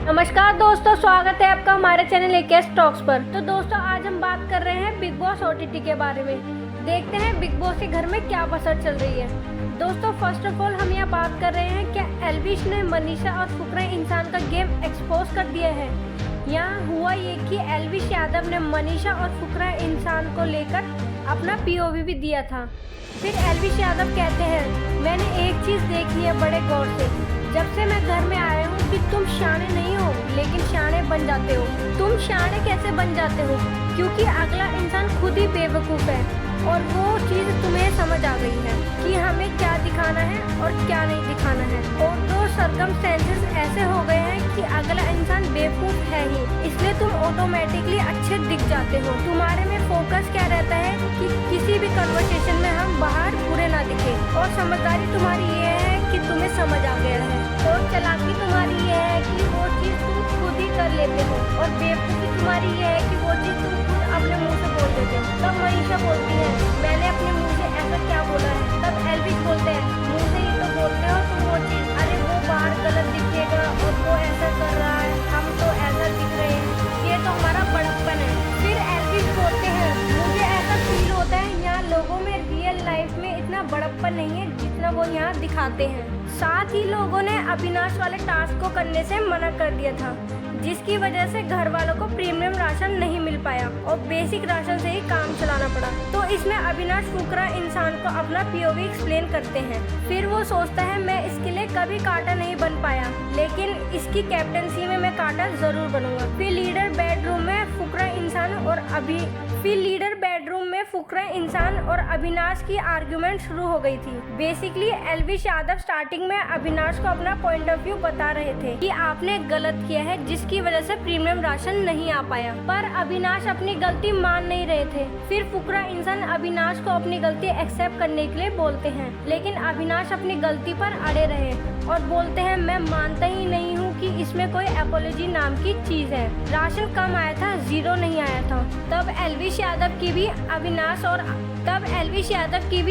नमस्कार दोस्तों, स्वागत है आपका हमारे चैनल एकेएस टॉक्स पर। तो दोस्तों, आज हम बात कर रहे हैं बिग बॉस ओटीटी के बारे में। देखते हैं बिग बॉस के घर में क्या बसर चल रही है। दोस्तों, फर्स्ट ऑफ ऑल हम यहाँ बात कर रहे हैं क्या एल्विश ने मनीषा और फुकरा इंसान का गेम एक्सपोज कर दिया है। यहाँ हुआ ये कि एल्विश यादव ने मनीषा और फुकरा इंसान को लेकर अपना पीओवी भी दिया था। फिर एल्विश यादव कहते हैं, मैंने एक चीज़ देखी है बड़े गौर से, जब से मैं घर में आया हूँ कि तुम शाणे नहीं हो लेकिन शाणे बन जाते हो। तुम शाणे कैसे बन जाते हो? क्योंकि अगला इंसान खुद ही बेवकूफ़ है और वो चीज़ तुम्हें समझ आ गई है कि हमें क्या दिखाना है और क्या नहीं दिखाना है। और दो सर्कमस्टेंसेस ऐसे हो गए हैं कि अगला इंसान बेवकूफ़ है ही, इसलिए तुम ऑटोमेटिकली अच्छे दिख जाते हो। तुम्हारे में फोकस क्या रहता है कि किसी भी कन्वर्सेशन में हम बाहर बुरे ना दिखे। और समझदारी तुम्हारी ये है कि तुम्हें समझ आ गया है। और चालाकी तुम्हारी ये है कि वो चीज़ तुम खुद ही कर लेते हो। और बेवकूफ़ी तुम्हारी ये है कि वो चीज़ तुम खुद अपने मुंह से बोल देते हो। तब मनीषा बोलती है, मैंने अपने मुंह से ऐसा क्या बोला है? तब एल्विश बोलते हैं, मुंह से ही तो बोलते हो तुम वो चीज़। अरे वो बाहर गलत दिखेगा और वो ऐसा कर रहा है, हम तो ऐसा दिख रहे हैं, ये तो हमारा बड़प्पन है। फिर एल्विश बोलते हैं, मुझे ऐसा फील होता है यहाँ लोगों में रियल लाइफ में इतना बड़प्पन नहीं है जितना वो यहाँ दिखाते हैं। साथ ही लोगों ने अविनाश वाले टास्क को करने से मना कर दिया था, जिसकी वजह से घर वालों को प्रीमियम राशन नहीं मिल पाया और बेसिक राशन से ही काम चलाना पड़ा। तो इसमें अविनाश फुकरा इंसान को अपना पीओवी एक्सप्लेन करते हैं। फिर वो सोचता है, मैं इसके लिए कभी कांटा नहीं बन पाया, लेकिन इसकी कैप्टनसी में मैं कांटा जरूर बनूंगा। फिर लीडर बेडरूम में फुकरा इंसान और अविनाश की आर्ग्यूमेंट शुरू हो गई थी। बेसिकली एल्विश यादव स्टार्टिंग में अविनाश को अपना पॉइंट ऑफ व्यू बता रहे थे कि आपने गलत किया है जिसकी वजह से प्रीमियम राशन नहीं आ पाया, पर अविनाश अपनी गलती मान नहीं रहे थे। फिर फुकरा इंसान अविनाश को अपनी गलती एक्सेप्ट करने के लिए बोलते हैं, लेकिन अविनाश अपनी गलती पर अड़े रहे और बोलते हैं, मैं मानता ही नहीं हूँ कि इसमें कोई एपोलॉजी नाम की चीज है। राशन कम आया था, 0 नहीं आया था। तब एल्विश यादव की भी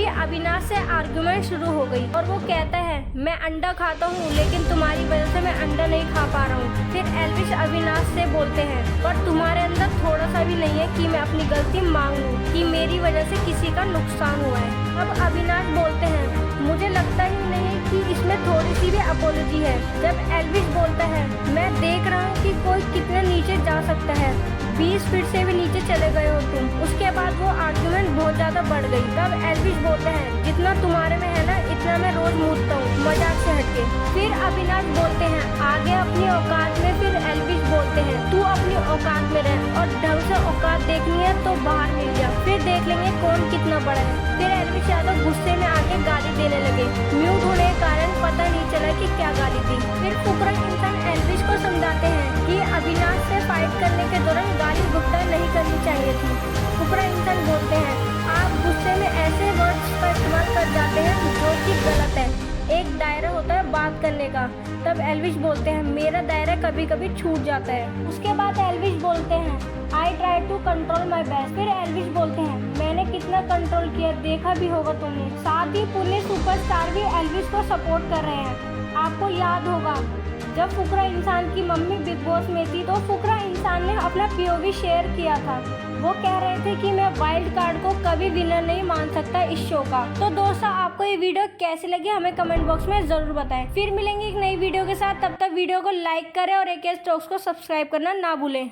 अविनाश से आर्गुमेंट शुरू हो गई और वो कहता है, मैं अंडा खाता हूँ लेकिन तुम्हारी वजह से मैं अंडा नहीं खा पा रहा हूँ। फिर एल्विश अविनाश से बोलते हैं, पर तुम्हारे अंदर थोड़ा सा भी नहीं है कि मैं अपनी गलती मान लूँ कि मेरी वजह से किसी का नुकसान हुआ है। अब अविनाश बोलते हैं, मुझे लगता ही नहीं कि इसमें थोड़ी सी भी अपोलॉजी है। जब एल्विश बोलता है, मैं देख रहा हूँ कि कोई कितने नीचे जा सकता है, 20 फीट से भी नीचे चले गए हो तुम। उसके बाद वो आर्गुमेंट बहुत ज्यादा बढ़ गई। तब एल्विश बोलते हैं, जितना तुम्हारे में है ना इतना मैं रोज मूतता हूँ, मजाक से हटके। फिर अविनाश बोलते हैं, आगे अपनी औकात में। फिर एल्विश बोलते हैं, तू अपनी औकात में रह और ढंग से औकात देखनी है तो बाहर मिल जा, फिर देख लेंगे कौन कितना बड़ा है। फिर एल्विश यादव गुस्से में आके गाली देने लगे। म्यूट होने के कारण पता नहीं चला कि क्या गाली दी। फिर फुकरा इंसान एल्विश को समझाते हैं कि अविनाश से फाइट करने के दौरान गाली गुप्ता नहीं करनी चाहिए थी। फुकरा इंसान बोलते हैं, आप गुस्से में ऐसे वर्ड्स का इस्तेमाल कर जाते हैं जो कि गलत है। एक दायरा होता है बात करने का। तब एल्विश बोलते हैं, मेरा दायरा कभी कभी छूट जाता है। उसके बाद एल्विश बोलते हैं, I try to control my best. फिर एल्विश बोलते हैं, मैंने कितना कंट्रोल किया देखा भी होगा तुमने। साथ ही पुणे सुपरस्टार भी एल्विश को सपोर्ट कर रहे हैं। आपको याद होगा जब फुकरा इंसान की मम्मी बिग बॉस में थी तो फुकरा इंसान ने अपना पीओवी शेयर किया था। वो कह रहे थे कि मैं वाइल्ड कार्ड को कभी विनर नहीं मान सकता इस शो का। तो दोस्तों, आपको ये वीडियो कैसी लगी हमें कमेंट बॉक्स में जरूर बताएं। फिर मिलेंगे एक नई वीडियो के साथ, तब तक वीडियो को लाइक करें और एकेएस टॉक्स को सब्सक्राइब करना ना भूलें।